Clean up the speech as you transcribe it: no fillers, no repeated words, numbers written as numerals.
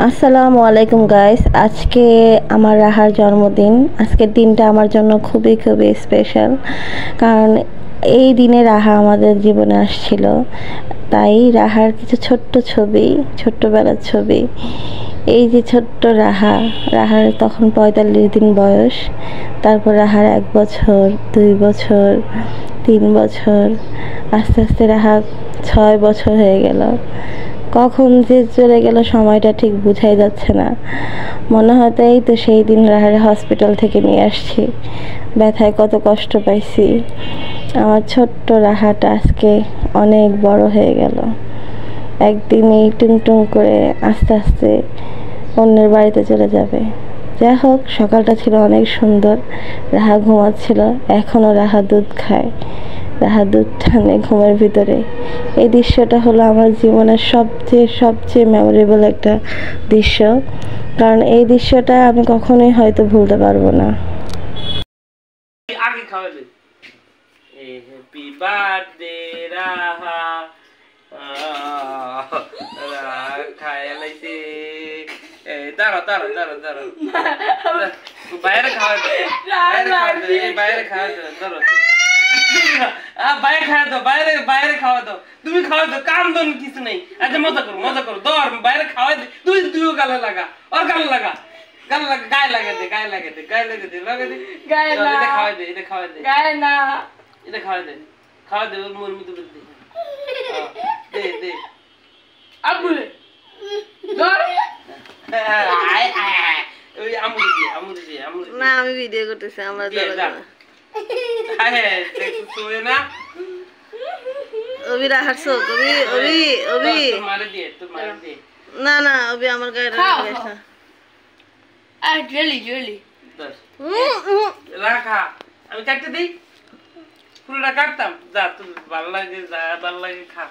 আসসালামু আলাইকুম গাইস, আজকে আমার রাহার জন্মদিন। আজকের দিনটা আমার জন্য খুবই খুবই স্পেশাল, কারণ এই দিনে রাহা আমাদের জীবনে আসছিল। তাই রাহার কিছু ছোট্ট ছবি, ছোট্টবেলার ছবি। এই যে ছোট্ট রাহার তখন 45 দিন বয়স। তারপর রাহার 1 বছর, 2 বছর, 3 বছর, আস্তে আস্তে রাহা 6 বছর হয়ে গেল। কখন যে চলে গেল সময়টা ঠিক বোঝাই যাচ্ছে না। মনে হতো এই তো সেই দিন রাহারে হসপিটাল থেকে নিয়ে আসছি। ব্যথায় কত কষ্ট পাইছি। আমার ছোট্ট রাহাটা আজকে অনেক বড় হয়ে গেল। একদিনই টুং করে আস্তে আস্তে অন্যের বাড়িতে চলে যাবে। যাই হোক, সকালটা ছিল অনেক সুন্দর। রাহা ঘুমাচ্ছিল, এখনও রাহা দুধ খায়। রাহা দুধ টানে ঘুমের ভিতরে। এই দৃশ্যটা হলো আমার জীবনের সবচেয়ে মেমোরেবল একটা দৃশ্য, কারণ এই দৃশ্যটা আমি কখনোই হয়তো ভুলতে পারবো না। আগে খাওয়াবে হ্যাপি বার্থডে রাহা খায় লাইছে। দাঁড়া দাঁড়া দাঁড়া দাঁড়া বাইরে খাওয়া বাইরে খাওয়া ধরো বাইরে খাওয়া দাও, বাইরে বাইরে খাওয়া দাও, তুমি খাওয়া দাও, কাম দন কিছু নেই। আচ্ছা মজা করো দর বাইরে খাওয়া দে, তুইও গালে লাগা, ওর গালে লাগা, গালে লাগা, গায়ে লাগে দে, গায়ে লাগে দে, গায়ে লাগে দে, লাগে দে, গায়ে না, এটা খাওয়া দে, এটা খাওয়া দে, গায়ে না, এটা খাওয়া দে, খাওয়া দে, ওর মুর মধ্যে দে, দে দে আবুলে দর আয় আয় ওই আমুল দি না, আমি ভিডিও করতেছি আমার দাদা। হ্যাঁ তুই না ওবি রাহারছো, ওবি মারে দিয়ে না না, ওবি আমার গায়ে রাখা আ জেলি রাখা, আমি কাটতে দেই, পুরোটা কাটতাম। যা তুই ভালো লাগে, যা ভালো লাগে খা।